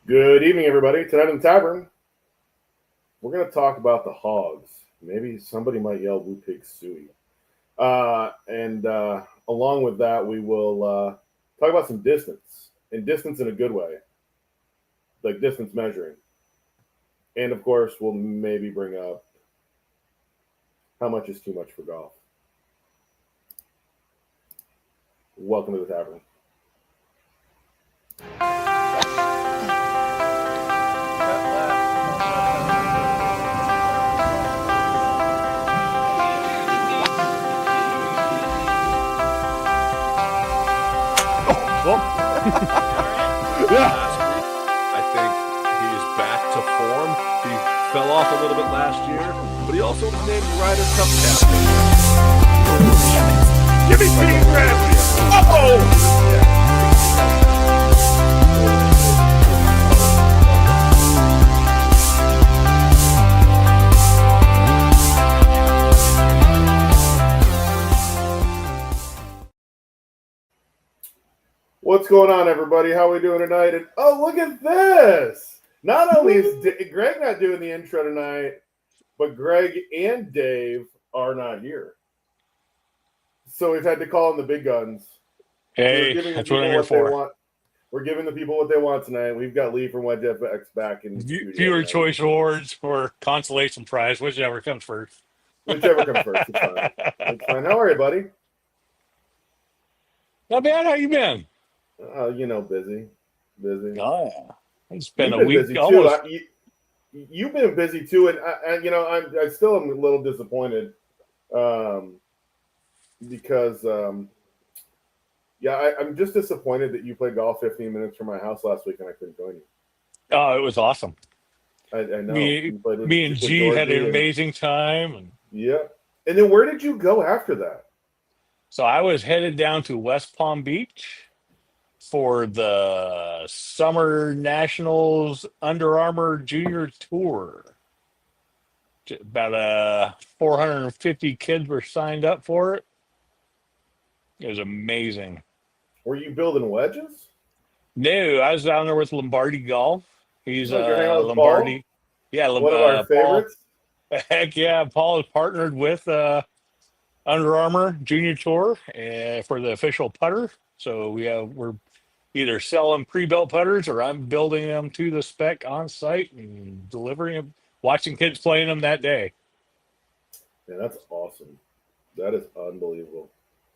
Good evening, everybody. Tonight in the tavern, we're going to talk about the hogs. Maybe somebody might yell "Woo Pig Suey." And along with that, we will talk about some distance, and distance in a good way, like distance measuring. And of course, we'll maybe bring up how much is too much for golf. Welcome to the tavern. Well, yeah. I think he is back to form. He fell off a little bit last year, but he also was named Ryder Cup captain. Give me Pete Bradley. What's going on, everybody? How are we doing tonight? And oh, look at this! Not only is Greg not doing the intro tonight, but Greg and Dave are not here. So we've had to call in the big guns. Hey, that's what I'm here for. We're giving the people what they want tonight. We've got Lee from Wedge FX back in Viewer choice awards or consolation prize, whichever comes first. Whichever comes first. It's fine. It's fine. How are you, buddy? Not bad. How you been? Busy. Oh yeah, it's been You've a been week. Busy Almost. too. You've been busy too, and I still am a little disappointed, because I'm just disappointed that you played golf 15 minutes from my house last week and I couldn't join you. Oh, it was awesome. I know. Me and G had an amazing time. And then where did you go after that? So I was headed down to West Palm Beach for the Summer Nationals Under Armour Junior Tour. About 450 kids were signed up for it. It was amazing. Were you building wedges? No, I was down there with Lombardi Golf. He's Lombardi. Paul? Yeah, one of our favorites. Paul, heck yeah, Paul is partnered with Under Armour Junior Tour for the official putter. So we're either selling pre-built putters or I'm building them to the spec on site and delivering them, watching kids playing them that day. Yeah, that's awesome. That is unbelievable.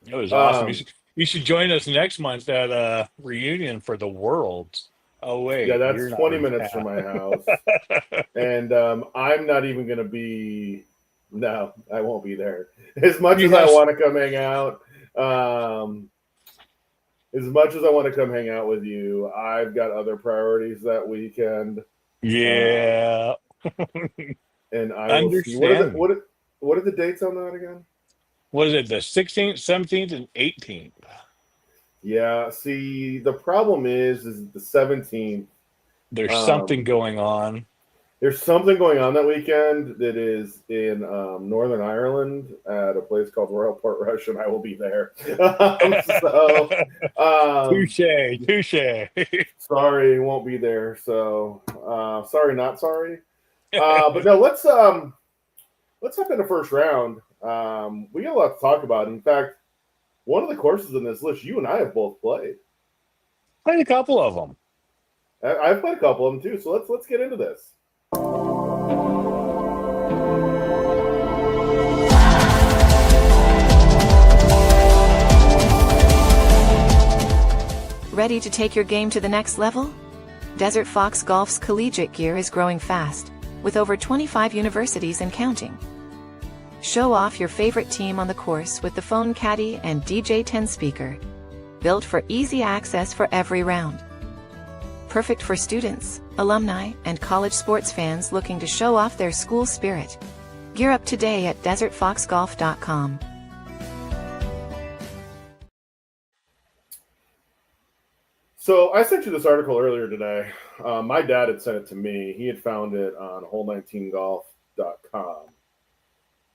It was awesome. You should join us next month at a reunion for the Worlds. Oh wait, yeah, that's 20 minutes from my house, and I'm not even going to be. No, I won't be there. As much as I want to come hang out, with you, I've got other priorities that weekend. Yeah, and I will see. What are the dates on that again? What is it? The 16th, 17th, and 18th. Yeah. See, the problem is the 17th. There's something going on. There's something going on that weekend that is in Northern Ireland at a place called Royal Portrush, and I will be there. Touche. Sorry, won't be there. So sorry, not sorry. But no, let's hop into first round. We got a lot to talk about. In fact, one of the courses in this list you and I have both played. Played a couple of them. I've played a couple of them too. So let's get into this. Ready to take your game to the next level? Desert Fox Golf's collegiate gear is growing fast, with over 25 universities and counting. Show off your favorite team on the course with the Phone Caddy and DJ 10 speaker, built for easy access for every round. Perfect for students, alumni, and college sports fans looking to show off their school spirit. Gear up today at desertfoxgolf.com. So I sent you this article earlier today. My dad had sent it to me. He had found it on hole19golf.com.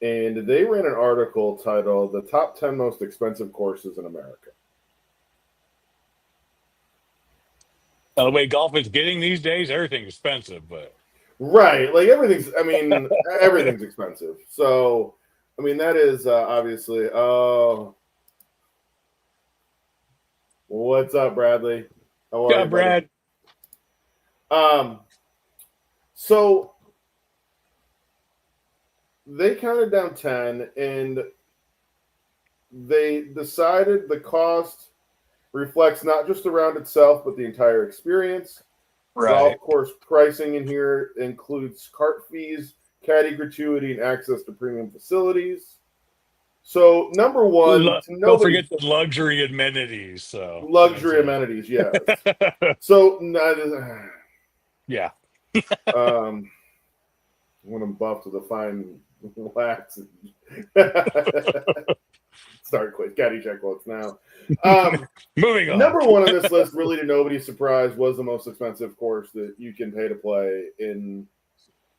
And they ran an article titled "The Top 10 Most Expensive Courses in America." Now, the way golf is getting these days, everything's expensive, but Right. Like everything's expensive. So, I mean, that is obviously. Oh, what's up, Bradley? How are yeah, you, buddy? Brad. So they counted down 10 and they decided the cost reflects not just the round itself, but the entire experience. Right. Golf course pricing in here includes cart fees, caddy gratuity, and access to premium facilities. So, number one, Don't forget the luxury amenities. So luxury amenities, yes. So, yeah. When I'm buffed with a fine wax. Start quick. Caddy check quotes now. Moving on. Number one on this list, really to nobody's surprise, was the most expensive course that you can pay to play in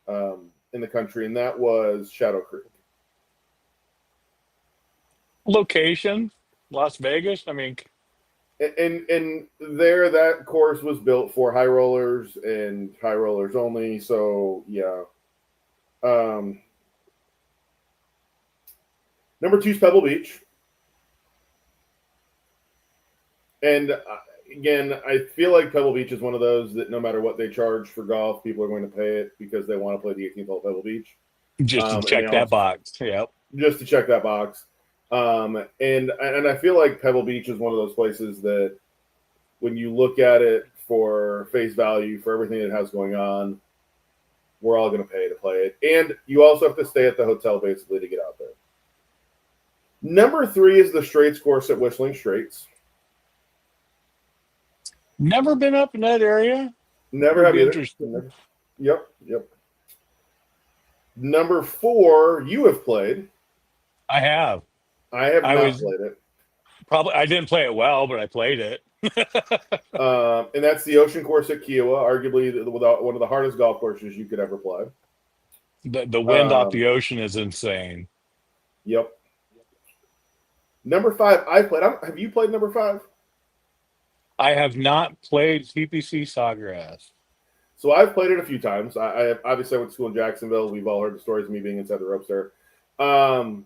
the country, and that was Shadow Creek. Location, Las Vegas. I mean, and there, that course was built for high rollers and high rollers only. So yeah. Number 2 is Pebble Beach. And again, I feel like Pebble Beach is one of those that no matter what they charge for golf, people are going to pay it because they want to play the 18th hole at Pebble Beach. Just to check that box. Yep. Just to check that box. And I feel like Pebble Beach is one of those places that when you look at it for face value, for everything it has going on, we're all going to pay to play it. And you also have to stay at the hotel basically to get out there. Number 3 is the Straits course at Whistling Straits. Never been up in that area. Never have either. Yep. Number 4, you have played. I have. I have not played it. Probably, I didn't play it well, but I played it. And that's the Ocean Course at Kiowa, arguably one of the hardest golf courses you could ever play. The wind off the ocean is insane. Yep. Number 5, I played. Have you played number 5? I have not played TPC Sawgrass. So I've played it a few times. I obviously went to school in Jacksonville. We've all heard the stories of me being inside the ropes there. I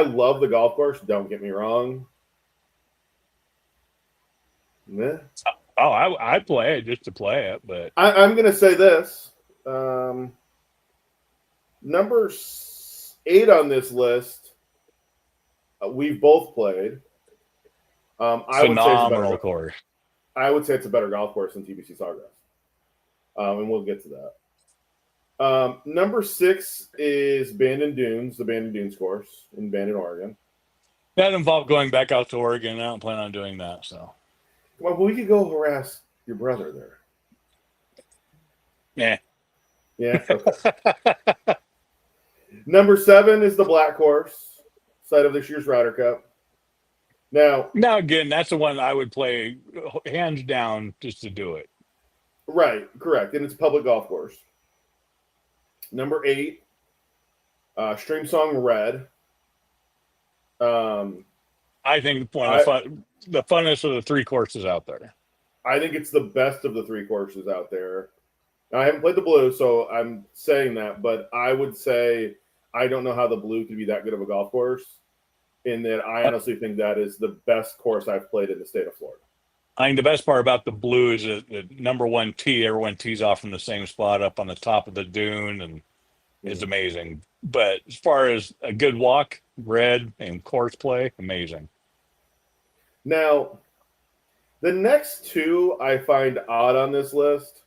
love the golf course. Don't get me wrong. Meh. Oh, I play it just to play it, but I'm going to say this. Number 8 on this list, we've both played. Phenomenal course. I would say it's a better golf course than TPC Sawgrass. And we'll get to that. Number 6 is Bandon Dunes, the Bandon Dunes course in Bandon, Oregon. That involved going back out to Oregon. I don't plan on doing that. So, well, we could go harass your brother there. Yeah. Okay. Number 7 is the Black Course, site of this year's Ryder Cup. Now again, that's the one I would play hands down just to do it. Right, correct, and it's a public golf course. Number 8, Stream Song Red. I think one of the funnest of the 3 courses out there. I think it's the best of the 3 courses out there. Now, I haven't played the Blue, so I'm saying that, but I would say I don't know how the Blue could be that good of a golf course, in that I honestly think that is the best course I've played in the state of Florida. I think the best part about the Blue is that the number 1 tee, everyone tees off from the same spot up on the top of the dune, and is amazing. But as far as a good walk, red, and course play, amazing. Now, the next 2 I find odd on this list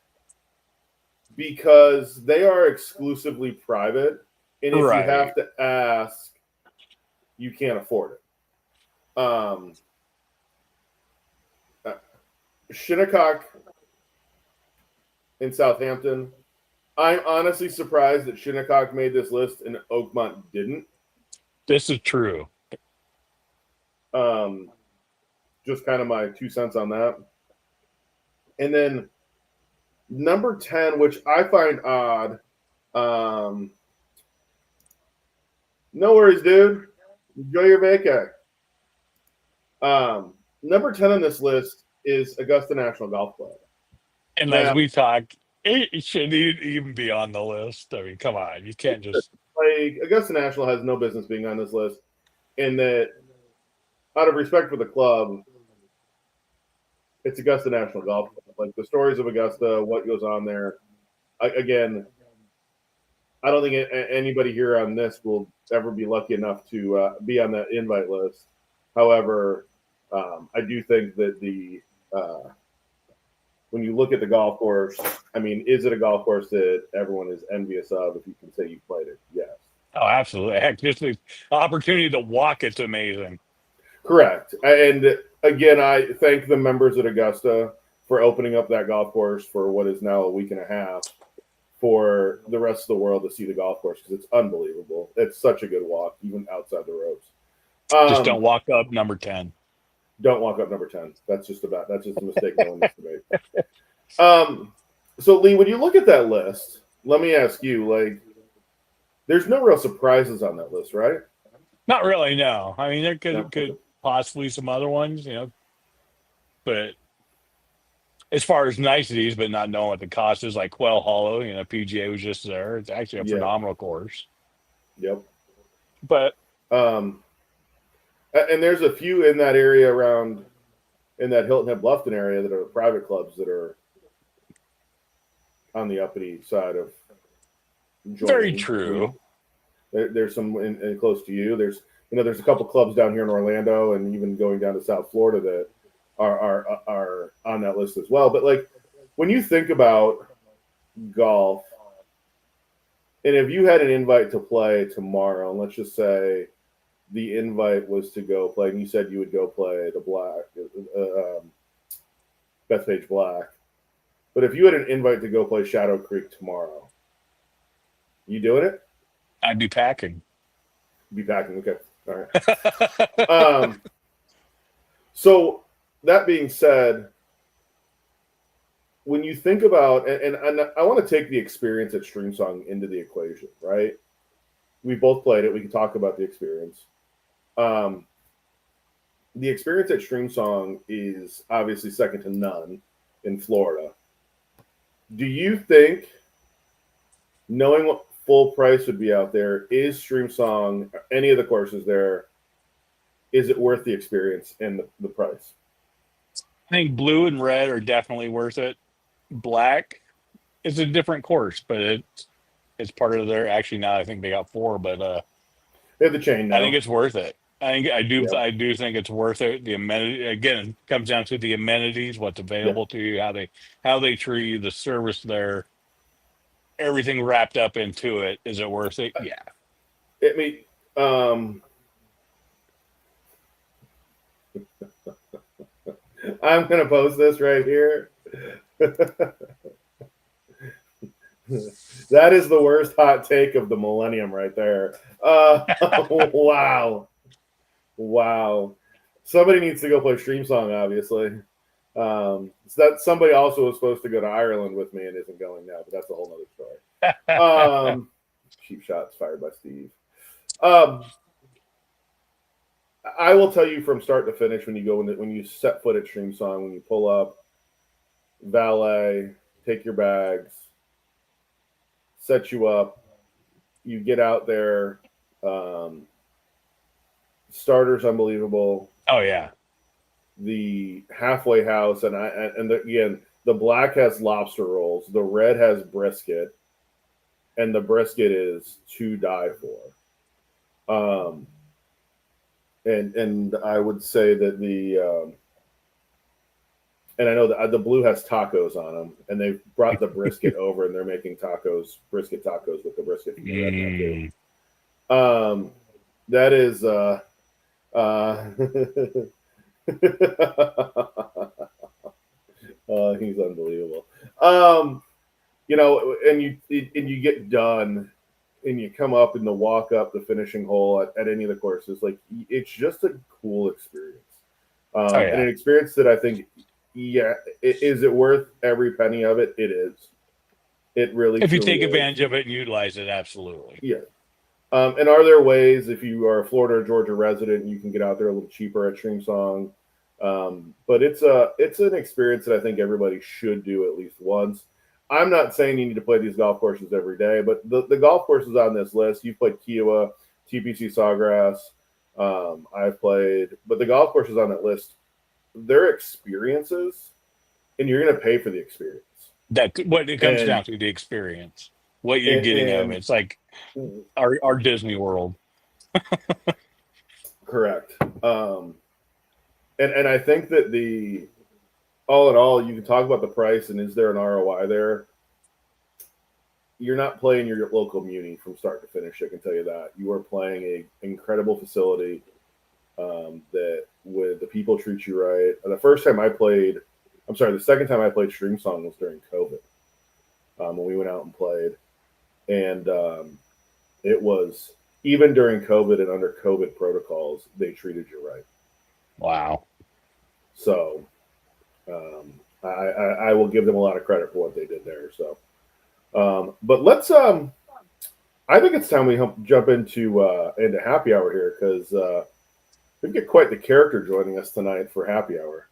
because they are exclusively private, and if you have to ask, you can't afford it. Shinnecock in Southampton. I'm honestly surprised that Shinnecock made this list and Oakmont didn't. This is true. Just kind of my 2 cents on that. And then number 10, which I find odd. No worries, dude. Enjoy your vacay. Number 10 on this list is Augusta National Golf Club. And Yeah. as we talked, it shouldn't even be on the list. I mean, come on, you can't just like Augusta National has no business being on this list, in that, out of respect for the club, it's Augusta National Golf Club. Like the stories of Augusta, what goes on there. Again, I don't think anybody here on this will ever be lucky enough to be on that invite list. However, I do think that when you look at the golf course, I mean, is it a golf course that everyone is envious of if you can say you played it? Yes. Oh, absolutely. Heck, just the opportunity to walk, it's amazing. Correct. And again, I thank the members at Augusta for opening up that golf course for what is now a week and a half for the rest of the world to see the golf course, because it's unbelievable. It's such a good walk, even outside the ropes. Just don't walk up number 10. Don't walk up number 10. That's just a mistake no one needs to make. So Lee, when you look at that list, let me ask you, like, there's no real surprises on that list, right? Not really, no. I mean, there could possibly some other ones, but as far as niceties, but not knowing what the cost is, like Quail Hollow, PGA was just there. It's actually a phenomenal course. Yep. But and there's a few in that area around, in that Hilton Head Bluffton area, that are private clubs that are on the uppity side of joining. Very true. There's some in close to you. There's a couple clubs down here in Orlando, and even going down to South Florida, that are on that list as well. But like, when you think about golf, and if you had an invite to play tomorrow, and let's just say the invite was to go play, and you said you would go play the Bethpage Black, but if you had an invite to go play Shadow Creek tomorrow, you doing it? I'd be packing. Okay. All right. So that being said, when you think about, and I want to take the experience at Streamsong into the equation, right? We both played it. We can talk about the experience. The experience at Streamsong is obviously second to none in Florida. Do you think, knowing what full price would be out there, is Streamsong, any of the courses there, is it worth the experience and the price? I think blue and red are definitely worth it. Black is a different course, but it's part of their, actually now I think they got 4, but they have the chain now. I think it's worth it. I do think it's worth it. The amenity, again, it comes down to the amenities, what's available to you, how they treat you, the service there, everything wrapped up into it. Is it worth it? Yeah. I mean, I'm gonna post this right here. That is the worst hot take of the millennium right there. Wow. Somebody needs to go play Streamsong, obviously. So that somebody also was supposed to go to Ireland with me and isn't going now, but that's a whole other story. Cheap shots fired by Steve. I will tell you from start to finish, when you set foot at Streamsong, when you pull up, valet, take your bags, set you up, you get out there. Starter's unbelievable. Oh yeah. The halfway house, again, the black has lobster rolls, the red has brisket, and the brisket is to die for. And I would say that and I know that the blue has tacos on them, and they've brought the brisket over, and they're making brisket tacos with the brisket from the red now too. That is he's unbelievable. And you get done, and you come up and the walk up the finishing hole at any of the courses, like, it's just a cool experience. And an experience that I think, is it worth every penny of it? It is. It really, if you take advantage of it and utilize it, absolutely. Yeah. And are there ways, if you are a Florida or Georgia resident, you can get out there a little cheaper at Streamsong? But it's an experience that I think everybody should do at least once. I'm not saying you need to play these golf courses every day, but the golf courses on this list, you've played Kiowa, TPC Sawgrass, I've played, but the golf courses on that list, they're experiences, and you're going to pay for the experience. That what it comes down to, the experience, what you're getting out of it. It's like our Disney World. Correct. And I think that all in all, you can talk about the price and is there an ROI there? You're not playing your local muni from start to finish. I can tell you that. You are playing an incredible facility that with the people treat you right. The second time I played Stream Song was during COVID when we went out and played. And it was, even during COVID and under COVID protocols, they treated you right. Wow. So I will give them a lot of credit for what they did there. So, but let's, I think it's time we jump into happy hour here, because we get quite the character joining us tonight for happy hour.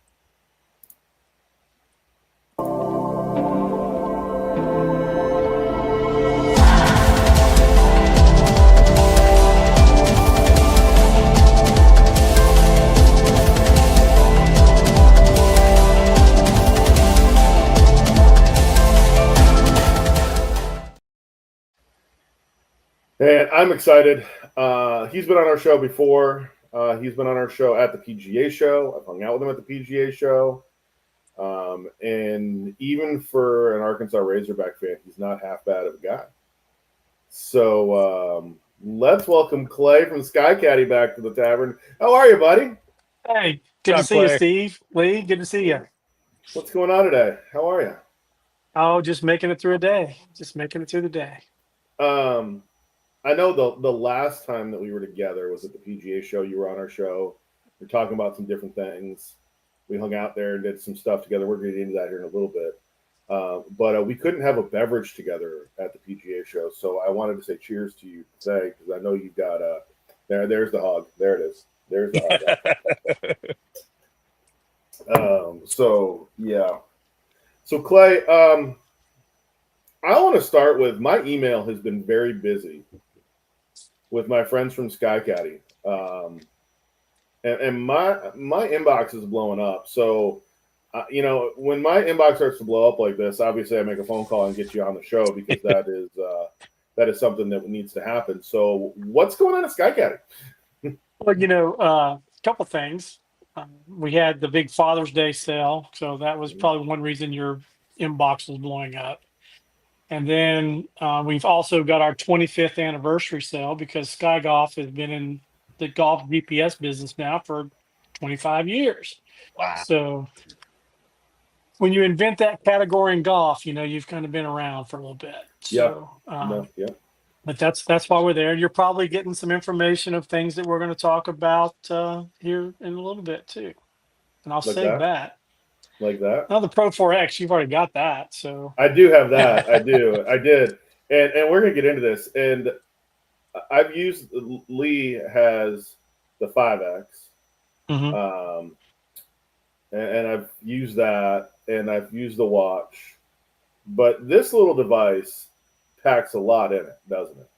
And I'm excited. He's been on our show before. He's been on our show at the PGA show. I've hung out with him at the PGA show. And even for an Arkansas Razorback fan, he's not half bad of a guy. So let's welcome Clay from Sky Caddy back to the tavern. How are you, buddy? Hey, good to see you, Steve. Lee, good to see you. What's going on today? How are you? Oh, just making it through a day. Just making it through the day. I know the last time that we were together was at the PGA show. You were on our show. We're talking about some different things. We hung out there and did some stuff together. We're going to get into that here in a little bit. But we couldn't have a beverage together at the PGA show. So I wanted to say cheers to you today, because I know you've got there's the hog. There it is. There's the hog. So, yeah. So, Clay, I want to start with, my email has been very busy with my friends from Sky Caddy. And my inbox is blowing up. So, when my inbox starts to blow up like this, obviously I make a phone call and get you on the show, because that is something that needs to happen. So what's going on at Sky Caddy? Well, a couple things. We had the big Father's Day sale. So that was probably one reason your inbox was blowing up. And then we've also got our 25th anniversary sale, because SkyGolf has been in the golf GPS business now for 25 years. Wow. So when you invent that category in golf, you've kind of been around for a little bit. So, but that's why we're there. You're probably getting some information of things that we're going to talk about here in a little bit too. And I'll save that. Like that? Oh, the Pro 4X, you've already got that. So I do have that. I did. And we're going to get into this. And I've used, Lee has the 5X. Mm-hmm. And I've used that, and I've used the watch. But this little device packs a lot in it, doesn't it?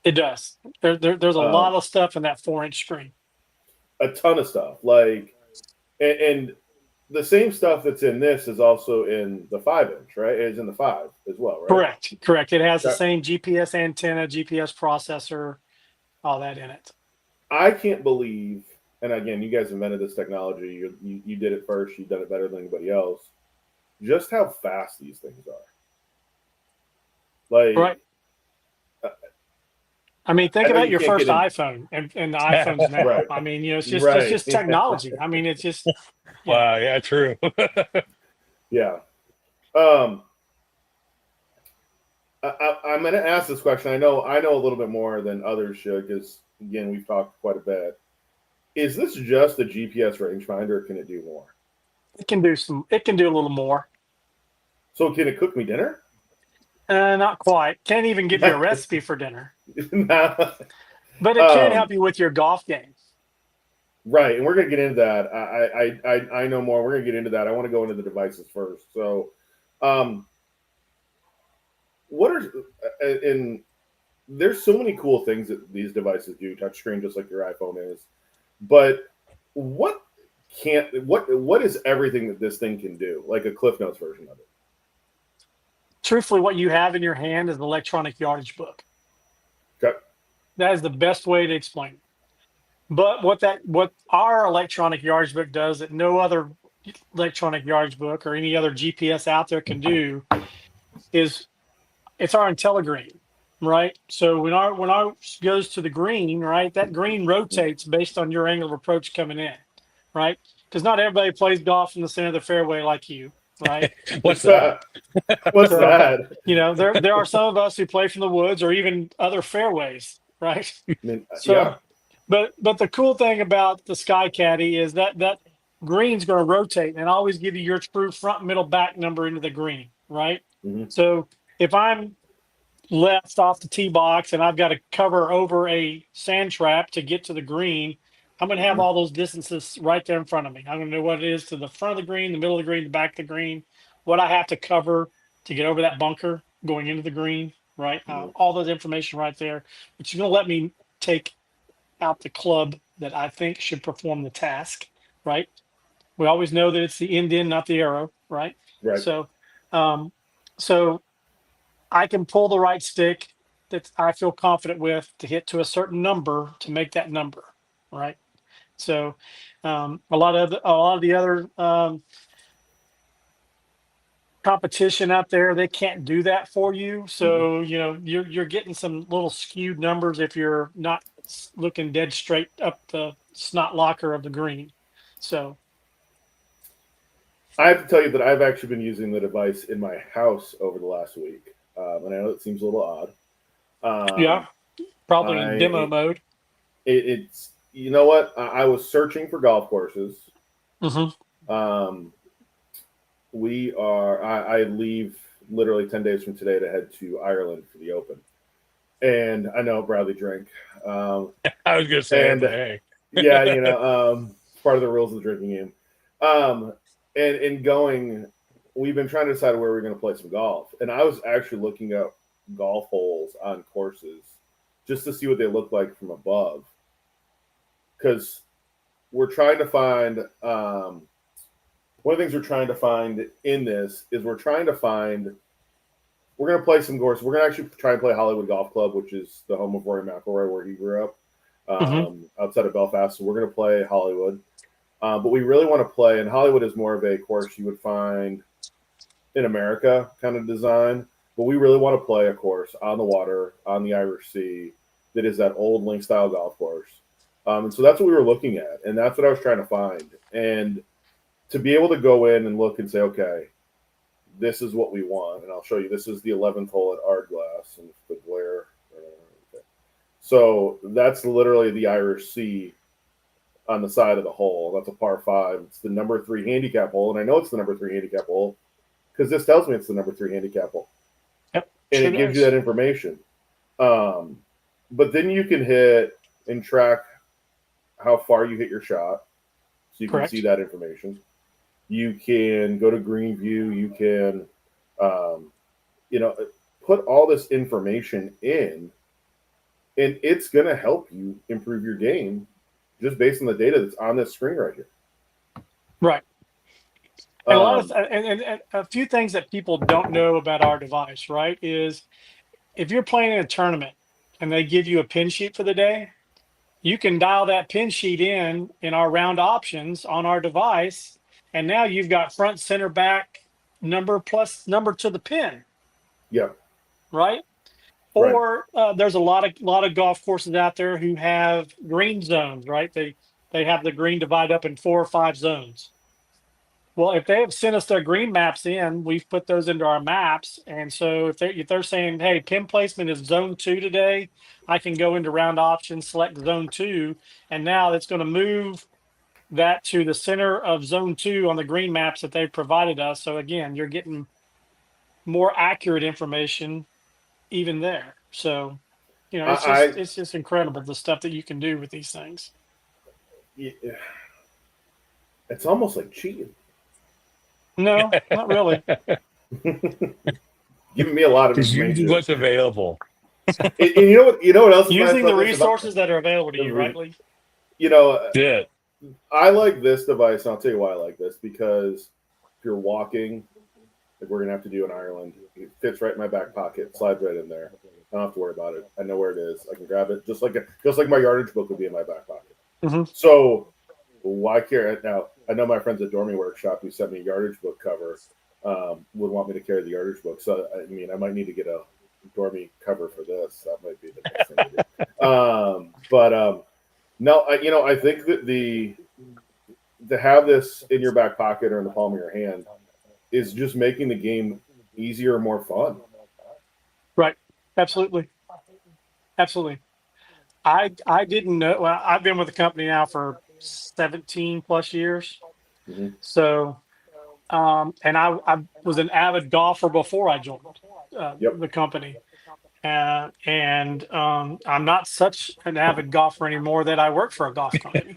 It does. There's a lot of stuff in that 4-inch screen. A ton of stuff. And the same stuff that's in this is also in the 5-inch, right? It's in the 5 as well, right? Correct. It has the same GPS antenna, GPS processor, all that in it. I can't believe, and again, you guys invented this technology. You did it first. You've done it better than anybody else. Just how fast these things are. Right. I mean, think about your first iPhone and the iPhones now. Right. I mean, it's just technology. I mean, it's just. Wow. Yeah, true. Yeah. I'm going to ask this question. I know a little bit more than others should, because again, we've talked quite a bit. Is this just a GPS rangefinder, or can it do more? It can do a little more. So can it cook me dinner? Not quite. Can't even give you a recipe for dinner. No. But it can help you with your golf games. Right, and we're gonna get into that. I know more. We're gonna get into that. I want to go into the devices first. So, um, what are and there's so many cool things that these devices do. Touchscreen, just like your iPhone is. But what what is everything that this thing can do? Like a Cliff Notes version of it. Truthfully, what you have in your hand is an electronic yardage book. Okay. That is the best way to explain it. But what our electronic yardage book does that no other electronic yardage book or any other GPS out there can do is it's our IntelliGreen, right? So when our goes to the green, right, that green rotates based on your angle of approach coming in, right? Because not everybody plays golf in the center of the fairway like you, right? What's that? What's So, that? you know, there are some of us who play from the woods or even other fairways, right? I mean, So, yeah. but the cool thing about the Sky Caddy is that green's going to rotate and always give you your true front, middle, back number into the green, right? Mm-hmm. So if I'm left off the tee box and I've got to cover over a sand trap to get to the green, I'm going to have all those distances right there in front of me. I'm going to know what it is to the front of the green, the middle of the green, the back of the green, what I have to cover to get over that bunker going into the green, right? All those information right there, which is going to let me take out the club that I think should perform the task, right? We always know that it's the end, not the arrow, right? Right. So, so I can pull the right stick that I feel confident with to hit to a certain number to make that number, right? So, a lot of the other competition out there, they can't do that for you. So you know you're getting some little skewed numbers if you're not looking dead straight up the snot locker of the green. So I have to tell you that I've actually been using the device in my house over the last week, and I know it seems a little odd. yeah, probably in demo mode. It's you know what? I was searching for golf courses. Mm-hmm. I leave literally 10 days from today to head to Ireland for the Open. And I know Bradley drank. I was going to say, hey. Yeah, you know, part of the rules of the drinking game. And in going, we've been trying to decide where we're going to play some golf. And I was actually looking up golf holes on courses just to see what they look like from above. Because we're trying to find one of the things we're trying to find in this is we're going to play some courses. We're going to actually try and play Hollywood Golf Club, which is the home of Rory McIlroy, where he grew up, outside of Belfast. So we're going to play Hollywood. But we really want to play, and Hollywood is more of a course you would find in America kind of design. But we really want to play a course on the water, on the Irish Sea, that is that old link-style golf course. And so that's what we were looking at, and that's what I was trying to find. And to be able to go in and look and say, okay, this is what we want, and I'll show you. This is the 11th hole at Ardglass, and the glare. Okay. So that's literally the Irish Sea on the side of the hole. That's a par 5. It's the number 3 handicap hole, and I know it's the number 3 handicap hole because this tells me it's the number 3 handicap hole. Yep, and it gives you that information. But then you can hit and track how far you hit your shot, so you can see that information. You can go to Green View. You can, put all this information in, and it's going to help you improve your game just based on the data that's on this screen right here. Right. And and a few things that people don't know about our device, right, is if you're playing in a tournament and they give you a pin sheet for the day, you can dial that pin sheet in our round options on our device, and now you've got front, center, back number plus number to the pin. Yeah. Right. Or there's a lot of golf courses out there who have green zones. Right. They have the green divided up in 4 or 5 zones. Well, if they have sent us their green maps in, we've put those into our maps. And so if they're saying, hey, pin placement is zone 2 today, I can go into round options, select zone 2, and now it's going to move that to the center of zone 2 on the green maps that they've provided us. So again, you're getting more accurate information even there. So, it's just incredible the stuff that you can do with these things. it's almost like cheating. No, not really. Giving me a lot of Just using information. what's available. And you know what? You know what else? Is nice Using the about this? resources that are available to you, right, Lee? You know, Yeah. I like this device, and I'll tell you why I like this. Because if you're walking, like we're gonna have to do in Ireland, it fits right in my back pocket, slides right in there. I don't have to worry about it. I know where it is. I can grab it, just like my yardage book would be in my back pocket. Mm-hmm. So why care? Now I know my friends at Dormy Workshop who sent me a yardage book cover would want me to carry the yardage book. So I mean, I might need to get a Dormy cover for this. That might be the next thing to do. No, I think that to have this in your back pocket or in the palm of your hand is just making the game easier and more fun. Right. Absolutely. I didn't know. Well, I've been with the company now for 17 plus years. Mm-hmm. So, and I was an avid golfer before I joined the company. And I'm not such an avid golfer anymore that I work for a golf company.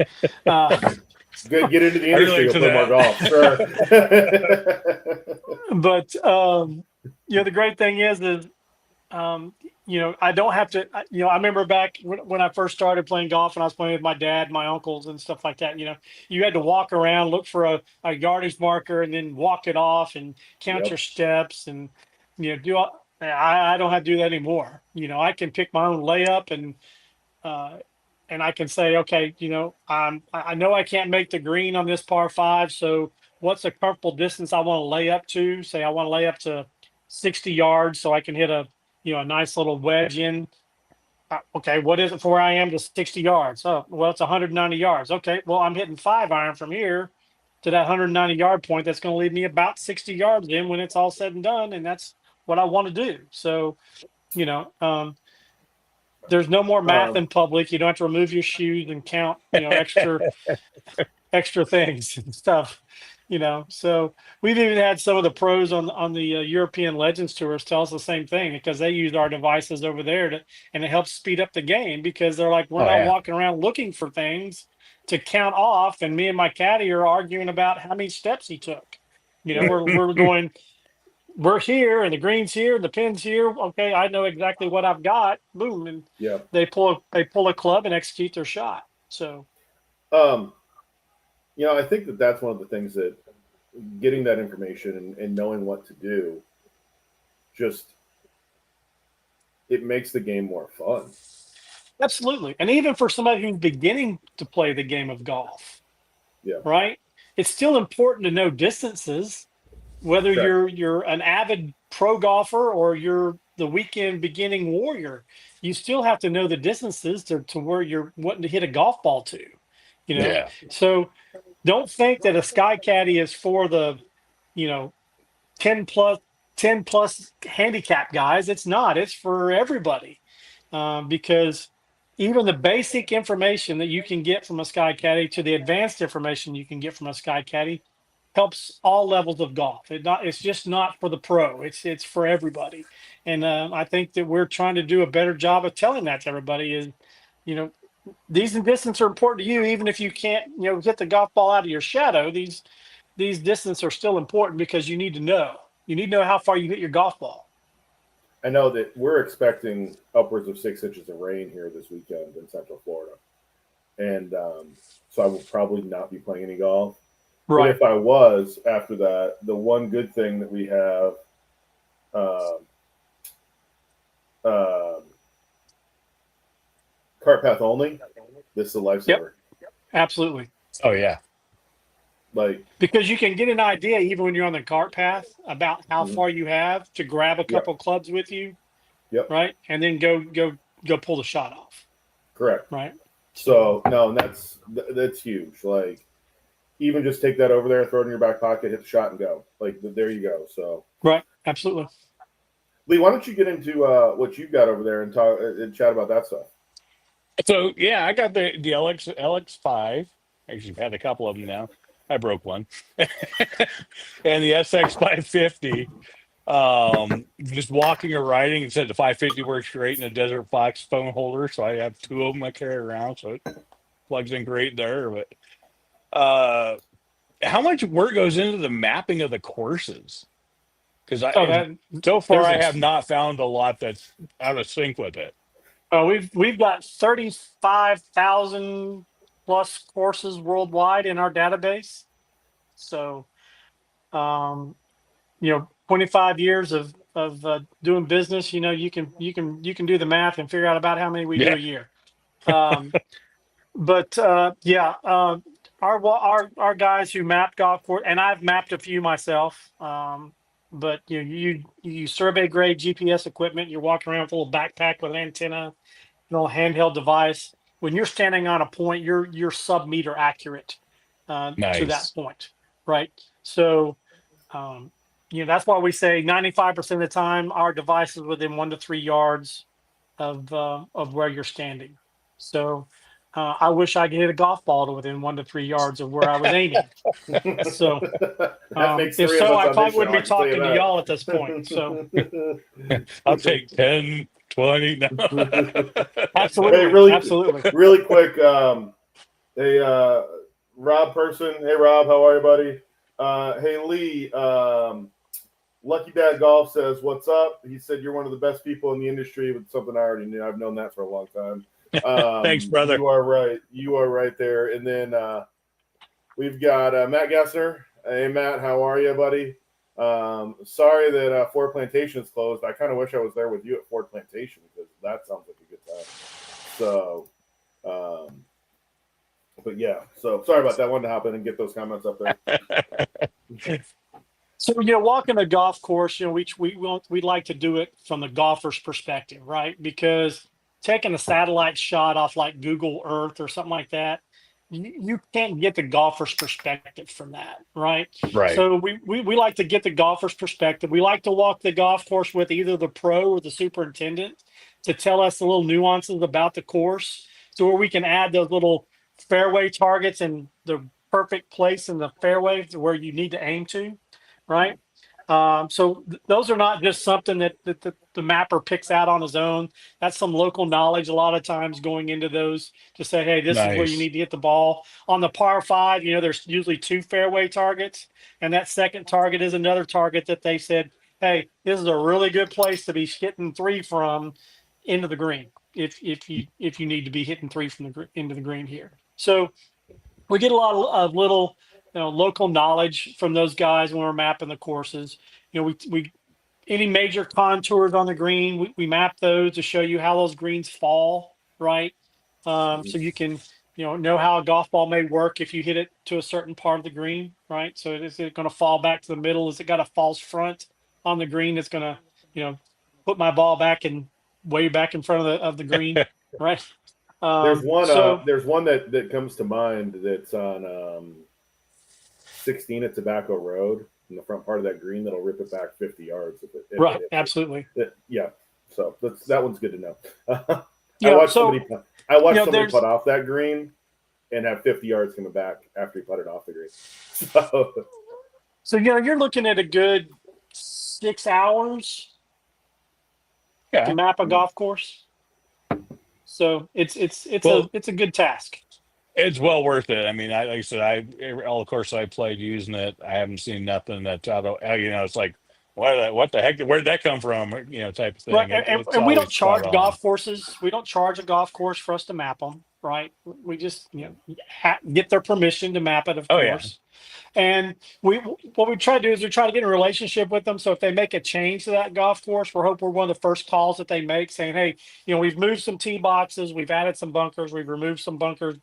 Good, get into the industry, you'll play more golf. Sure. But the great thing is I don't have to. I remember back when I first started playing golf, and I was playing with my dad, my uncles, and stuff like that. You had to walk around, look for a yardage marker, and then walk it off and count your steps, and do all. I don't have to do that anymore. I can pick my own layup and I can say, okay, I know I can't make the green on this par 5. So what's a comfortable distance I want to lay up to? Say I want to lay up to 60 yards so I can hit a nice little wedge in. Okay, what is it for where I am to 60 yards? Oh, well, it's 190 yards. Okay, well, I'm hitting 5-iron from here to that 190 yard point. That's going to leave me about 60 yards in when it's all said and done. And that's what I want to do. So, there's no more math in public. You don't have to remove your shoes and count, extra things and stuff, So we've even had some of the pros on the European Legends tours tell us the same thing because they use our devices over there and it helps speed up the game because they're like, we're not walking around looking for things to count off. And me and my caddy are arguing about how many steps he took. We're going. We're here and the green's here and the pin's here. Okay, I know exactly what I've got. Boom, and they pull a club and execute their shot. So, I think that's one of the things that getting that information and knowing what to do, just it makes the game more fun. Absolutely, and even for somebody who's beginning to play the game of golf, right? It's still important to know distances. Whether you're an avid pro golfer or you're the weekend beginning warrior, you still have to know the distances to where you're wanting to hit a golf ball to. So don't think that a Sky Caddy is for the 10 plus handicap guys. It's not. It's for everybody because even the basic information that you can get from a Sky Caddy to the advanced information you can get from a Sky Caddy helps all levels of golf. It's just not for the pro. It's for everybody. And I think that we're trying to do a better job of telling that to everybody is, these distances are important to you, even if you can't, hit the golf ball out of your shadow. These distances are still important because you need to know. You need to know how far you hit your golf ball. I know that we're expecting upwards of 6 inches of rain here this weekend in Central Florida. And so I will probably not be playing any golf. Right. But if I was after that, the one good thing that we have cart path only, this is a lifesaver. Yep. Absolutely. Oh yeah. Because you can get an idea even when you're on the cart path about how far you have to grab a couple clubs with you. Yep. Right. And then go pull the shot off. Correct. Right. So no, that's huge. Even just take that over there, throw it in your back pocket, hit the shot, and go. There you go. So right, absolutely. Lee, why don't you get into what you've got over there and talk and chat about that stuff? So I got the LX5. Actually, I've had a couple of them now. I broke one, and the SX550. Just walking or riding, it said the 550 works great in a Desert Fox phone holder, so I have 2 of them I carry around. So plugs in great there. But how much work goes into the mapping of the courses? Because so far I have not found a lot that's out of sync with it. We've got 35,000 plus courses worldwide in our database. So, 25 years of doing business. You can do the math and figure out about how many we do a year. But our guys who map golf course, and I've mapped a few myself. But you survey grade GPS equipment. You're walking around with a little backpack with an antenna, little handheld device. When you're standing on a point, you're sub-meter accurate to that point, right? So, that's why we say 95% of the time our device is within 1 to 3 yards of where you're standing. So, I wish I could hit a golf ball to within 1 to 3 yards of where I was aiming. So, if so, I probably wouldn't be talking to y'all at this point. So, I'll take 10, 20. No. Absolutely. Hey, absolutely. Really quick. Hey, Rob person. Hey, Rob, how are you, buddy? Hey, Lee. Lucky Dad Golf says, "What's up?" He said, "You're one of the best people in the industry." With something I already knew. I've known that for a long time. Thanks, brother. You are right. You are right there. And then we've got Matt Gessner. Hey, Matt, how are you, buddy? Sorry that Ford Plantation is closed. I kind of wish I was there with you at Ford Plantation because that sounds like a good time. So, but yeah. So sorry about that. Wanted to hop in and get those comments up there. So, walking a golf course, we like to do it from the golfer's perspective, right? Because taking a satellite shot off like Google Earth or something like that, you can't get the golfer's perspective from that, right? Right. So we like to get the golfer's perspective. We like to walk the golf course with either the pro or the superintendent to tell us the little nuances about the course, so where we can add those little fairway targets and the perfect place in the fairway to where you need to aim to, right? So those are not just something that the mapper picks out on his own. That's some local knowledge a lot of times going into those to say, hey, this is where you need to hit the ball. On the par 5, there's usually 2 fairway targets, and that second target is another target that they said, hey, this is a really good place to be hitting 3 from into the green if you need to be hitting 3 from into the green here. So we get a lot of little local knowledge from those guys when we're mapping the courses. We any major contours on the green, we map those to show you how those greens fall, right? So you can know how a golf ball may work if you hit it to a certain part of the green, right? So is it going to fall back to the middle? Is it got a false front on the green that's going to put my ball back and way back in front of the green, right? There's one that comes to mind that's on 16 at Tobacco Road in the front part of that green that'll rip it back 50 yards. Right, absolutely. Yeah, so that one's good to know. I watched somebody putt off that green and have 50 yards coming back after he putted off the green. So you're looking at a good 6 hours to map a golf course. So it's a good task. It's well worth it. I mean, like I said, all the courses I played using it, I haven't seen nothing that's out of, it's like, what the heck, where'd that come from? Type of thing. Right. And we don't charge golf courses. We don't charge a golf course for us to map them, right? We just, get their permission to map it, of course. Yeah. And what we try to do is we try to get in a relationship with them. So if they make a change to that golf course, we're one of the first calls that they make saying, hey, we've moved some tee boxes, we've added some bunkers, we've removed some bunkers.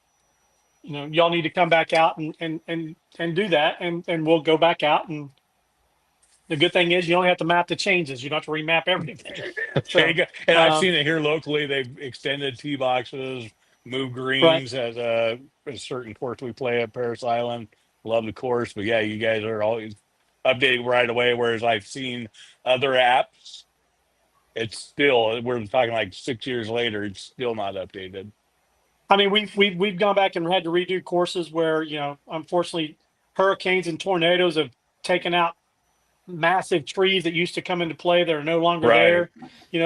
Y'all need to come back out and do that, and we'll go back out. And the good thing is you only have to map the changes. You don't have to remap everything. So, and I've seen it here locally. They've extended tee boxes, moved greens at a certain course we play at Paris Island. Love the course, but yeah, you guys are always updating right away. Whereas I've seen other apps, it's still, we're talking like 6 years later, it's still not updated. I mean, we've gone back and had to redo courses where, unfortunately, hurricanes and tornadoes have taken out massive trees that used to come into play that are no longer there.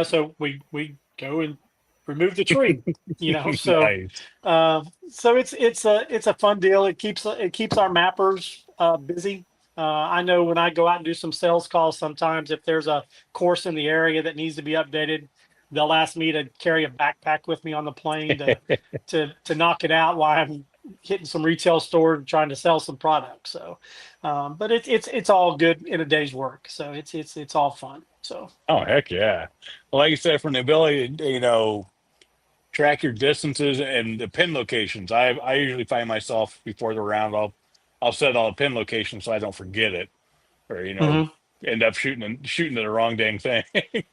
So we go and remove the tree. So Nice. so it's a fun deal. It keeps our mappers busy. I know when I go out and do some sales calls, sometimes if there's a course in the area that needs to be updated, they'll ask me to carry a backpack with me on the plane to knock it out while I'm hitting some retail stores and trying to sell some products. So, but it's all good in a day's work. So it's all fun. So Oh, heck yeah. Well, like you said, from the ability to, track your distances and the pin locations. I usually find myself before the round, I'll set all the pin locations so I don't forget it, or Mhm. end up shooting to the wrong dang thing. Right.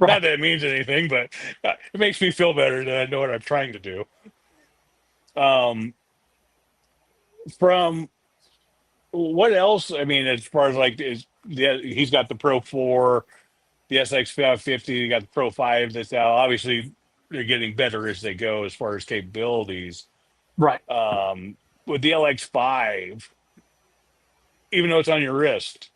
Not that it means anything, but it makes me feel better that I know what I'm trying to do. Um, from what else? I mean, as far as like he's got the Pro 4, the SX 550, you got the Pro 5 that's out. Obviously, they're getting better as they go as far as capabilities. Right. With the LX5, even though it's on your wrist,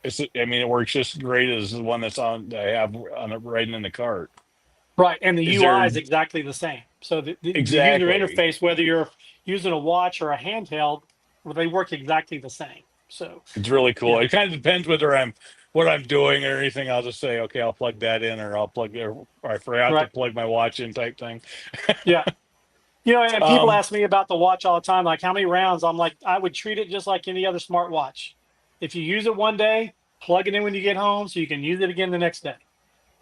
it works just great as the one that's on I have on it right in the cart. Right. And the Is UI there is exactly the same. So the user exactly? interface, whether you're using a watch or a handheld, well, they work exactly the same. So It's really cool. yeah. It kind of depends whether what I'm doing or anything. I'll just say, okay, I'll plug that in, or or I forgot to Right. plug my watch in type thing. Yeah. And people Um, ask me about the watch all the time, like how many rounds. I'm like, I would treat it just like any other smartwatch. If you use it one day, plug it in when you get home so you can use it again the next day.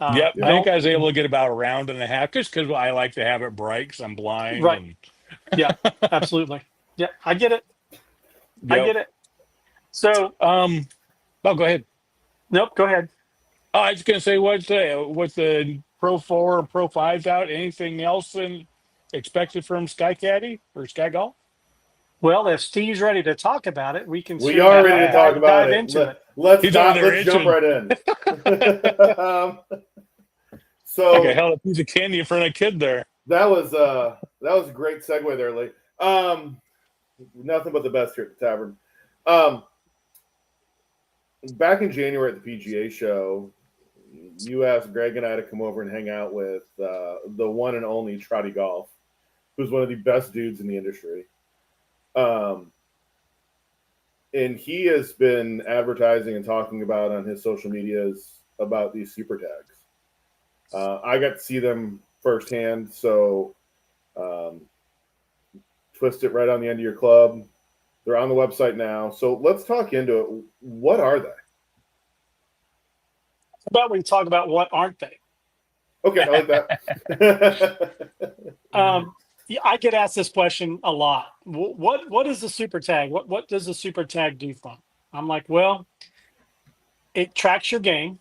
yep, I Yeah. think Don't. I was able to get about a round and a half just because I like to have it bright because I'm blind Right. and Yeah. Absolutely. Yeah. I get it. I yep. get it. So, Oh, go ahead. nope. Go ahead. Oh, I was gonna say what's the Pro 4 or Pro 5's out? Anything else expected from Sky Caddy or Sky Golf? Well, if Steve's ready to talk about it, we can We are ready to talk about dive it. into it. Let's He's over there jump itching right in. Like I So held a piece of candy in front of a kid there. that was a great segue there, Lee. Nothing but the best here at the tavern. Back in January at the PGA show, you asked Greg and I to come over and hang out with the one and only Trotty Golf, who's one of the best dudes in the industry. And he has been advertising and talking about on his social medias about these super tags. I got to see them firsthand, so twist it right on the end of your club. They're on the website now. So let's talk into it. What are they? How about we talk about what aren't they? Okay, I like that. Yeah, I get asked this question a lot. What is the super tag? What does the super tag do for them? I'm like, well, it tracks your game,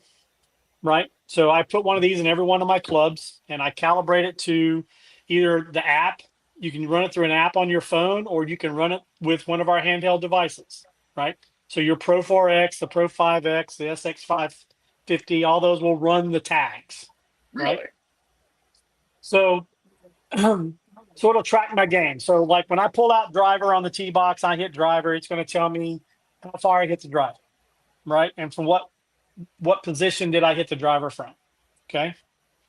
right? So I put one of these in every one of my clubs, and I calibrate it to either the app. You can run it through an app on your phone, or you can run it with one of our handheld devices, right? So your Pro 4X, the Pro 5X, the SX 550, all those will run the tags, right? Really? So, so it'll track my game. So like when I pull out driver on the tee box, I hit driver, it's going to tell me how far I hit the driver, right? And from what position did I hit the driver from? Okay.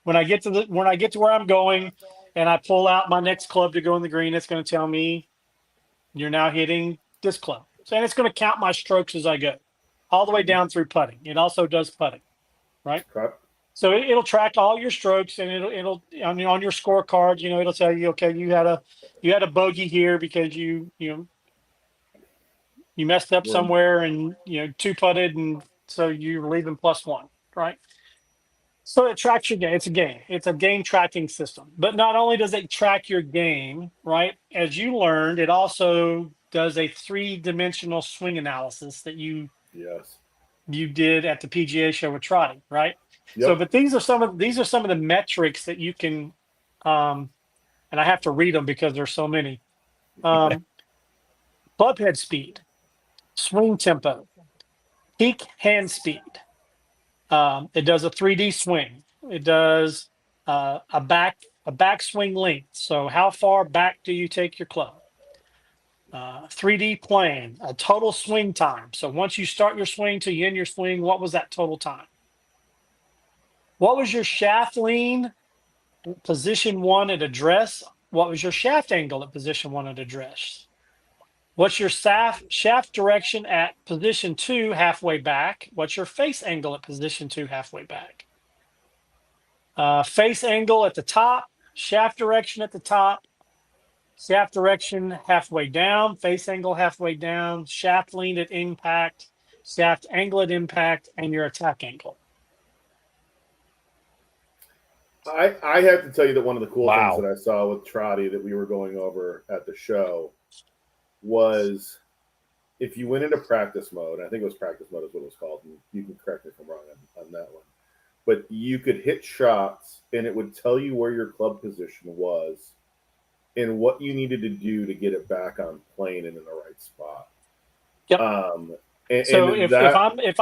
When I get to where I'm going and I pull out my next club to go in the green, it's going to tell me you're now hitting this club. So, and it's going to count my strokes as I go all the way down through putting. It also does putting, right? Okay. So it'll track all your strokes, and it'll on your scorecard, it'll tell you, okay, you had a bogey here because you messed up somewhere and two putted, and so you're leaving +1, right? So it tracks your game. It's a game. It's a game tracking system. But not only does it track your game, right? As you learned, it also does a 3-dimensional swing analysis that you did at the PGA show with Trotty, right? Yep. So, but these are some of the metrics that you can, and I have to read them because there's so many. Club head speed, swing tempo, peak hand speed. It does a 3D swing. It does a backswing length. So how far back do you take your club? 3D plane, a total swing time. So once you start your swing till you end your swing, what was that total time? What was your shaft lean position 1 at address? What was your shaft angle at position 1 at address? What's your shaft direction at position 2 halfway back? What's your face angle at position 2 halfway back? Face angle at the top, shaft direction at the top, shaft direction halfway down, face angle halfway down, shaft lean at impact, shaft angle at impact, and your attack angle. I have to tell you that one of the cool Wow. things that I saw with Trotty that we were going over at the show was if you went into practice mode, I think it was practice mode is what it was called, and you can correct me if I'm wrong on that one, but you could hit shots and it would tell you where your club position was and what you needed to do to get it back on plane and in the right spot. Yep. So if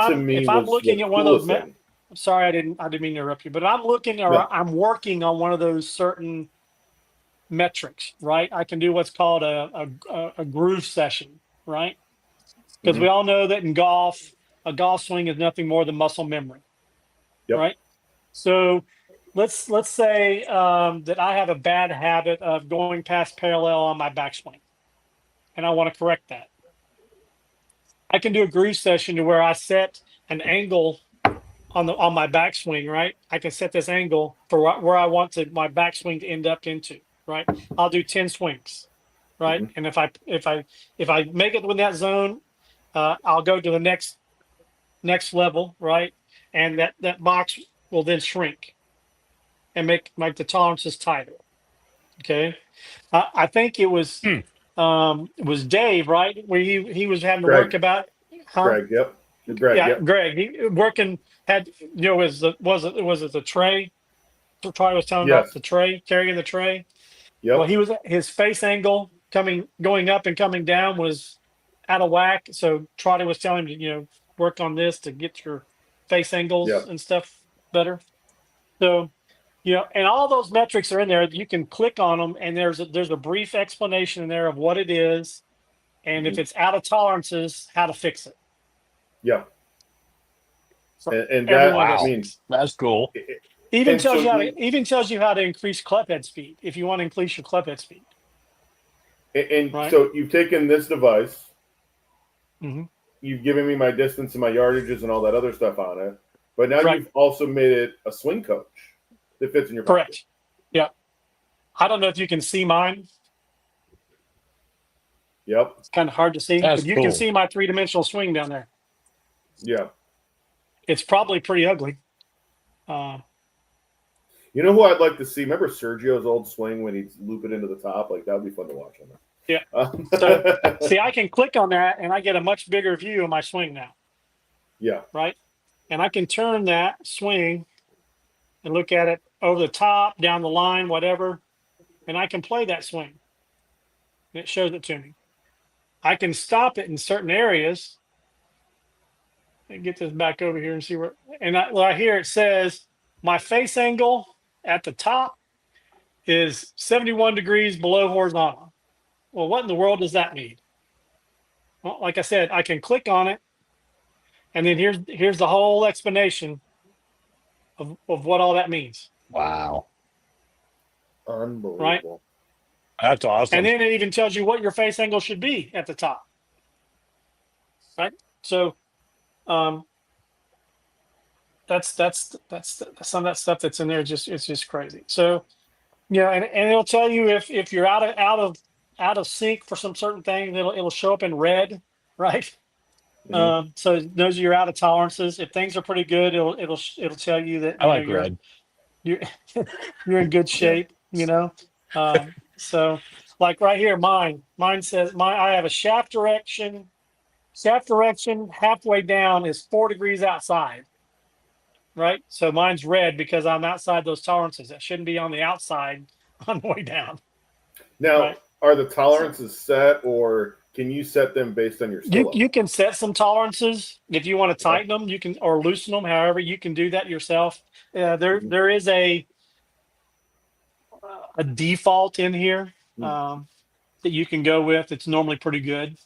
I'm looking at one of those, sorry, I didn't mean to interrupt you, but I'm looking or I'm working on one of those certain metrics, right? I can do what's called a groove session, right? Because we all know that in golf, a golf swing is nothing more than muscle memory, right? So let's say that I have a bad habit of going past parallel on my backswing, and I want to correct that. I can do a groove session to where I set an angle on my backswing, right? I can set this angle for where I want my backswing to end up into, right? I'll do 10 swings, right? And if I make it within that zone, I'll go to the next level, right? And that box will then shrink and make the tolerances tighter. Okay, I think it was Dave, right? Where he was having to work about. Greg, yep. Greg. He working had was it the tray? Troy was telling about the tray, carrying the tray. Yep. Well, his face angle going up and coming down was out of whack. So Trotty was telling him to work on this to get your face angles and stuff better. So and all those metrics are in there. You can click on them, and there's a brief explanation in there of what it is, and if it's out of tolerances, how to fix it. Yeah. And that means that's cool. Even tells you how to increase club head speed if you want to increase your club head speed. And so you've taken this device, you've given me my distance and my yardages and all that other stuff on it, but now you've also made it a swing coach that fits in your pocket. Correct. Yeah. I don't know if you can see mine. Yep. It's kind of hard to see, but you can see my 3-dimensional swing down there. Yeah. It's probably pretty ugly. You know who I'd like to see? Remember Sergio's old swing when he'd loop it into the top? Like, that would be fun to watch on that. Yeah. So, see, I can click on that, and I get a much bigger view of my swing now. Yeah. Right? And I can turn that swing and look at it over the top, down the line, whatever, and I can play that swing. And it shows it to me. I can stop it in certain areas. And get this back over here and see where. And right here it says my face angle at the top is 71 degrees below horizontal. Well, what in the world does that mean? Well, like I said, I can click on it, and then here's the whole explanation of what all that means. Wow. Unbelievable. Right? That's awesome. And then it even tells you what your face angle should be at the top. Right? So that's some of that stuff that's in there. It's just crazy. So, and it'll tell you if you're out of sync for some certain things. It'll show up in red, right? So it knows you're out of tolerances. If things are pretty good, it'll tell you that I like red. You're in good shape. So like right here, mine says I have a shaft direction halfway down is 4 degrees outside. Right? So mine's red because I'm outside those tolerances. That shouldn't be on the outside on the way down. Now, are the tolerances set, or can you set them based on your skill? You can set some tolerances if you want to tighten them. You can or loosen them. However, you can do that yourself. There is a default in here that you can go with. It's normally pretty good.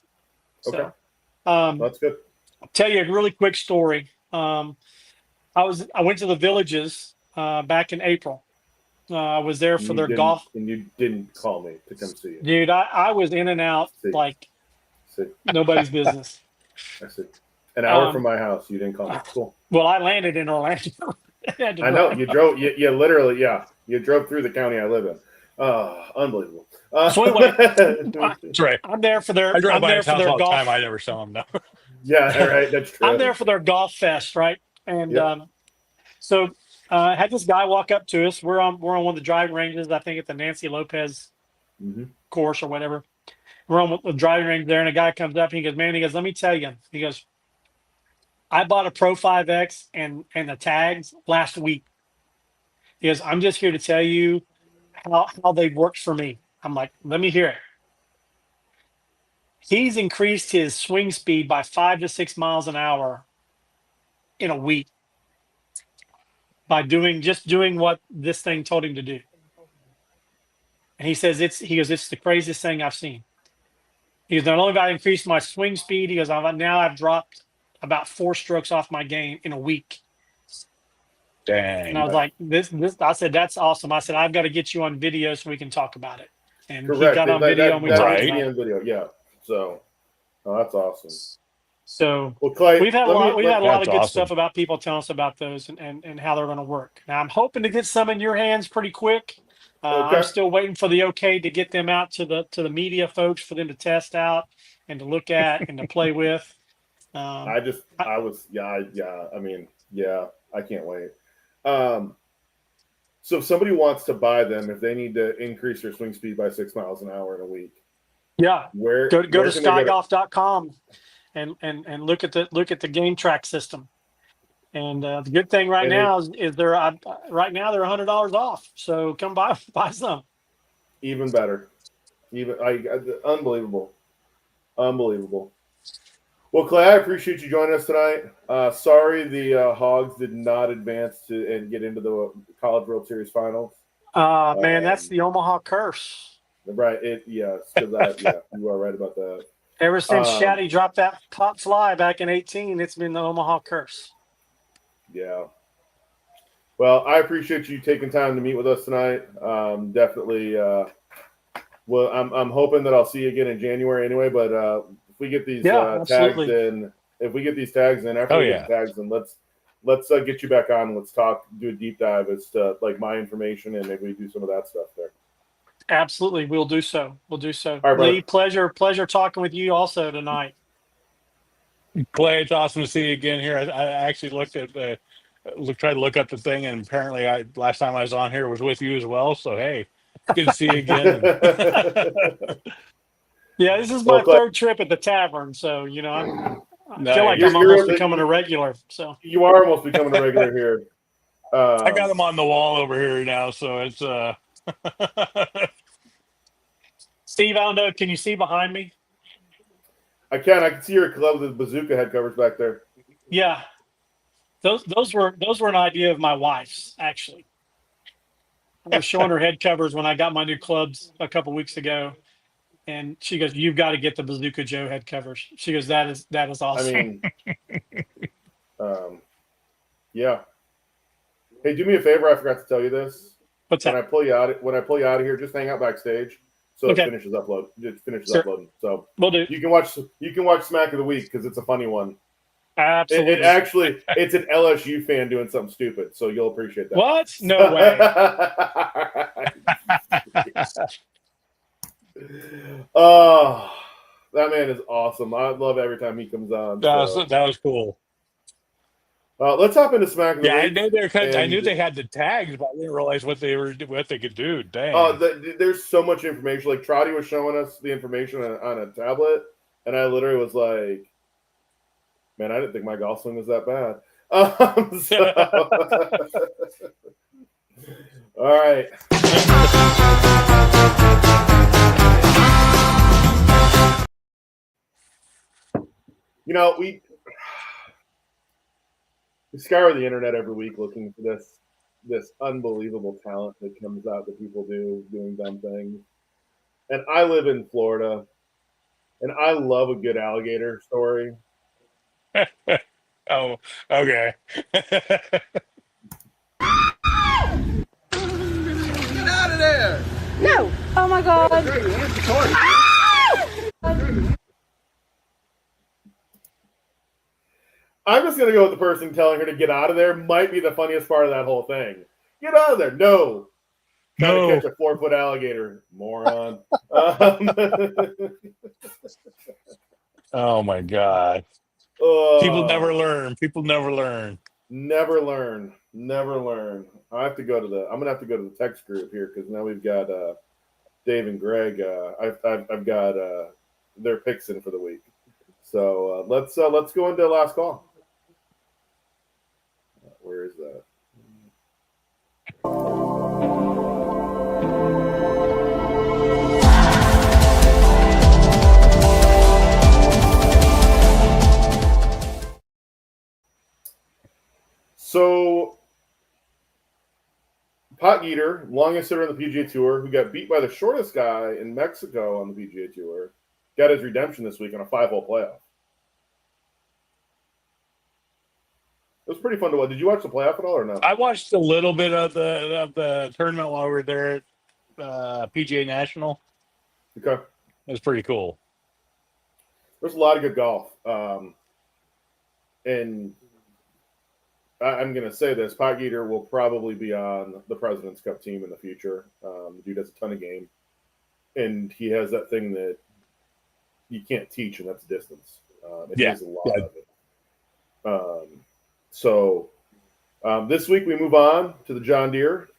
Okay, that's good. I'll tell you a really quick story. I went to the Villages back in April, I was there for And their golf. And you didn't call me to come see you. Dude, I was in and out like nobody's business. I see. An hour from my house, you didn't call me. Cool. Well, I landed in Orlando. I know you drove. You literally, you drove through the county I live in. Unbelievable. So anyway, That's right. I'm there for their. I drive I'm by there his for house their all the golf. time. I never saw him, no. Yeah, right. That's true. I'm there for their golf fest, right? And so had this guy walk up to us. We're on one of the driving ranges, I think at the Nancy Lopez course or whatever. We're on the driving range there, and a guy comes up and he goes, "Man," he goes, "let me tell you," he goes, "I bought a Pro 5X and the tags last week." He goes, "I'm just here to tell you how they worked for me." I'm like, "Let me hear it." He's increased his swing speed by 5 to 6 miles an hour in a week by doing what this thing told him to do. And he says it's the craziest thing I've seen. He goes, "Not only have I increased my swing speed," he goes, I've dropped about 4 strokes off my game in a week." Dang. And I was like, this I said, "That's awesome." I said, "I've got to get you on video so we can talk about it." And Correct. he got on video and we talked about it. Video, yeah. So, that's awesome. So well, Clay, we've had a lot of good awesome. stuff about people telling us about those and how they're going to work. Now I'm hoping to get some in your hands pretty quick. Okay. I'm still waiting for the okay to get them out to the media folks for them to test out and to look at and to play with. I can't wait. So if somebody wants to buy them, if they need to increase their swing speed by 6 miles an hour in a week, yeah, where go to skygolf.com and look at the game track system. And the good thing now is they're right now they're $100 off. So come buy some. Even better, unbelievable. Well, Clay, I appreciate you joining us tonight. Sorry the Hogs did not advance and get into the College World Series finals. Man, that's the Omaha curse. Right. You are right about that. Ever since Shaddy dropped that pop fly back in 2018, it's been the Omaha curse. Yeah. Well, I appreciate you taking time to meet with us tonight. Definitely. Well, I'm hoping that I'll see you again in January anyway. But if we get these tags in, after we get the tags in, let's get you back on. And let's do a deep dive as to like my information, and maybe we do some of that stuff there. Absolutely, we'll do so. All right, Lee, pleasure talking with you also tonight. Clay, it's awesome to see you again here. I actually tried to look up the thing, and apparently last time I was on here was with you as well. So hey, good to see you again. Yeah, this is my third trip at the tavern, so I feel like I'm almost becoming a regular. So you are almost becoming a regular here. I got them on the wall over here now, so it's Steve, I don't know. Can you see behind me? I can see your club with the bazooka head covers back there. Yeah, those were an idea of my wife's actually. I was showing her head covers when I got my new clubs a couple weeks ago, and she goes, "You've got to get the Bazooka Joe head covers." She goes, "That is awesome." I mean, yeah. Hey, do me a favor. I forgot to tell you this. What's that? When I pull you out of here, just hang out backstage so it finishes upload. It finishes uploading. So we'll do. You can watch Smack of the Week because it's a funny one. Absolutely. It's an LSU fan doing something stupid, so you'll appreciate that. What? No way. Oh, that man is awesome. I love every time he comes on. That was cool. Let's hop into Smack of the Week. I knew they had the tags, but I didn't realize what they could do. Dang. There's so much information. Like Trotty was showing us the information on a tablet, and I literally was like, "Man, I didn't think my golf swing was that bad." All right. We scour the internet every week looking for this unbelievable talent that comes out that people doing dumb things. And I live in Florida, and I love a good alligator story. Oh, okay. No. Oh my God. I'm just gonna go with the person telling her to get out of there. Might be the funniest part of that whole thing. Get out of there! No, trying No. to catch a 4-foot alligator, moron. Oh my God. People never learn. People never learn. Never learn. Never learn. I have to go to the. I'm gonna have to go to the text group here because now we've got Dave and Greg. I've got their picks in for the week. So let's go into last call. Where is that? So, Pot Eater, longest hitter on the PGA Tour, who got beat by the shortest guy in Mexico on the PGA Tour, got his redemption this week on a 5-hole playoff. It was pretty fun to watch. Did you watch the playoff at all or no? I watched a little bit of the tournament while we were there at PGA National. Okay. It was pretty cool. There's a lot of good golf. And I'm going to say this, Pot Eater will probably be on the President's Cup team in the future. The dude has a ton of game. And he has that thing that you can't teach, and that's distance. He has a lot of it. So this week we move on to the John Deere.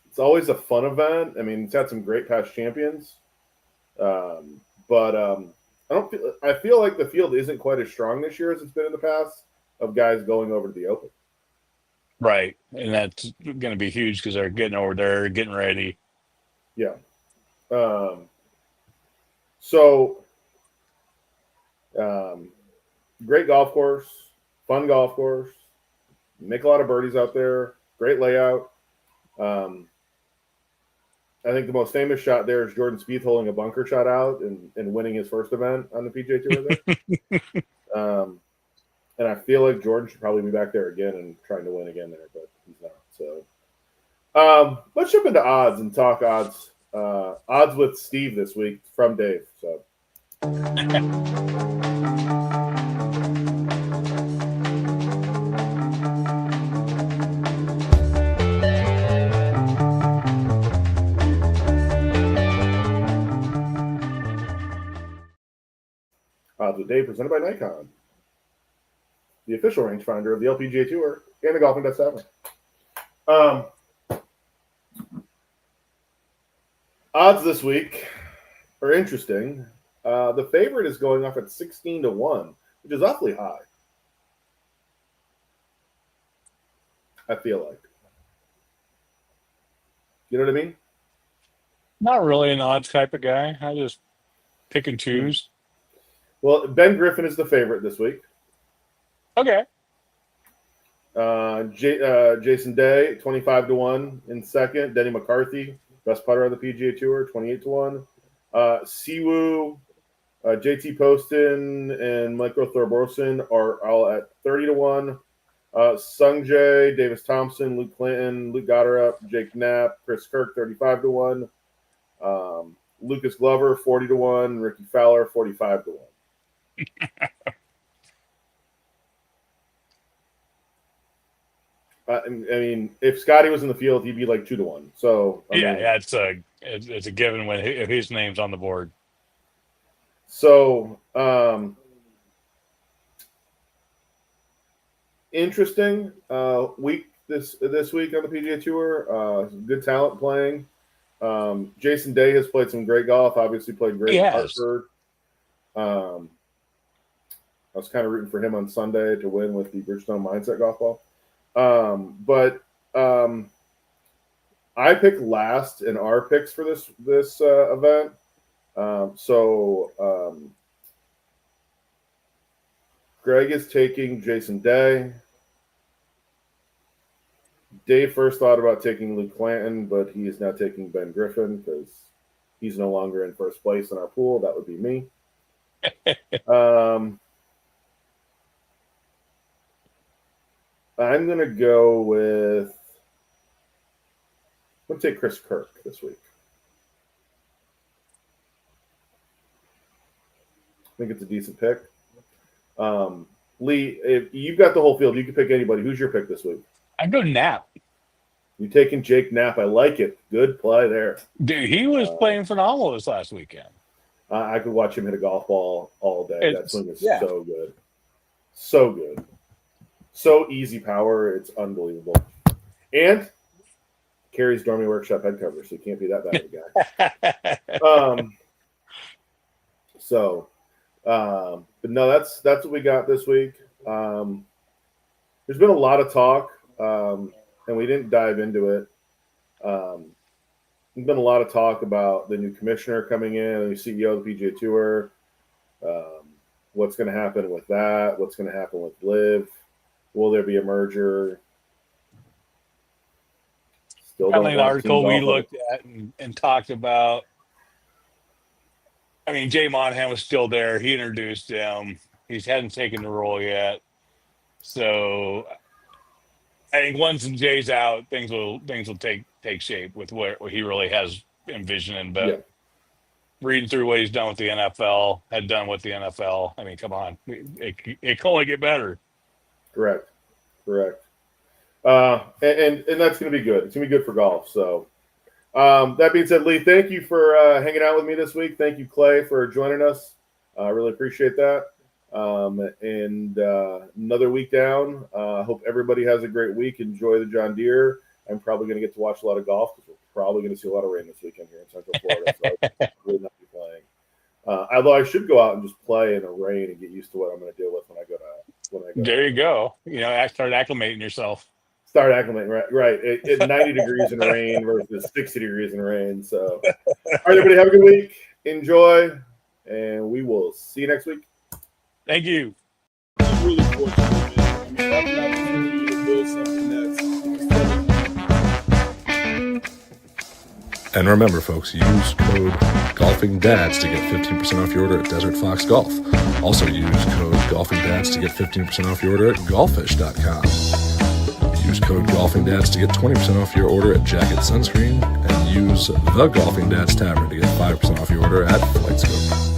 It's always a fun event. I mean, it's had some great past champions. But I feel like the field isn't quite as strong this year as it's been in the past of guys going over to the Open. Right. And that's going to be huge because they're getting over there, getting ready. Yeah. Great golf course, fun golf course. Make a lot of birdies out there. Great layout. I think the most famous shot there is Jordan Spieth holding a bunker shot out and winning his first event on the PGA Tour there. And I feel like Jordan should probably be back there again and trying to win again there, but he's not. So let's jump into odds and talk odds. Odds with Steve this week from Dave. So. Odds with Dave presented by Nikon, the official rangefinder of the LPGA Tour and the Golfing Dads Tavern. Odds this week are interesting. The favorite is going off at 16-1, which is awfully high. I feel like. You know what I mean? Not really an odds type of guy. I just pick and choose. Well, Ben Griffin is the favorite this week. Okay. Jason Day, 25-1 in second. Denny McCarthy, best putter on the PGA Tour, 28-1. Siwoo, JT Poston, and Michael Thorborson are all at 30-1. Sungjae, Davis Thompson, Luke Clinton, Luke Goddard, Jake Knapp, Chris Kirk, 35-1. Lucas Glover, 40-1. Ricky Fowler, 45-1. I mean, if Scotty was in the field, he'd be like 2-1. So it's a given when if his name's on the board. So interesting week this week on the PGA Tour. Good talent playing. Jason Day has played some great golf. Obviously, played great at Hartford. I was kind of rooting for him on Sunday to win with the Bridgestone Mindset golf ball. But I picked last in our picks for this event. Greg is taking Jason Day. Dave first thought about taking Luke Clanton, but he is now taking Ben Griffin because he's no longer in first place in our pool. That would be me. I'm going to go with I'm going to take Chris Kirk this week. I think it's a decent pick. Lee, if you've got the whole field, you can pick anybody. Who's your pick this week? I'd go Knapp. You taking Jake Knapp? I like it. Good play there. Dude, he was playing phenomenal this last weekend. I could watch him hit a golf ball all day. That swing is so good. So good. So easy power. It's unbelievable. And carries Dormy Workshop head cover, so you can't be that bad of a guy. But no, that's what we got this week. There's been a lot of talk, and we didn't dive into it. There's been a lot of talk about the new commissioner coming in, the new CEO of the PGA Tour. What's going to happen with that? What's going to happen with LIV? Will there be a merger? Still An article we looked at and talked about. I mean, Jay Monahan was still there. He introduced him. He hadn't taken the role yet. So I think once Jay's out, things will take shape with what he really has envisioned. But reading through what he's done with the NFL, had done with the NFL, I mean, come on, it can only get better. Correct. And that's going to be good. It's going to be good for golf. So that being said, Lee, thank you for hanging out with me this week. Thank you, Clay, for joining us. I really appreciate that. And another week down. Hope everybody has a great week. Enjoy the John Deere. I'm probably going to get to watch a lot of golf because we're probably going to see a lot of rain this weekend here in Central Florida. So I will not be playing. Although I should go out and just play in the rain and get used to what I'm going to deal with when I go. There you go. Start acclimating yourself. Start acclimating, right. At 90 degrees in the rain versus 60 degrees in the rain. So, all right, everybody, have a good week. Enjoy, and we will see you next week. Thank you. I'm really fortunate, man. I mean, I have an opportunity to build something that's. And remember, folks, use code Golfing Dads to get 15% off your order at Desert Fox Golf. Also use code Golfing Dads to get 15% off your order at golfish.com. Use code Golfing Dads to get 20% off your order at Jacket Sunscreen, and use the Golfing Dads Tavern to get 5% off your order at Flight Scope.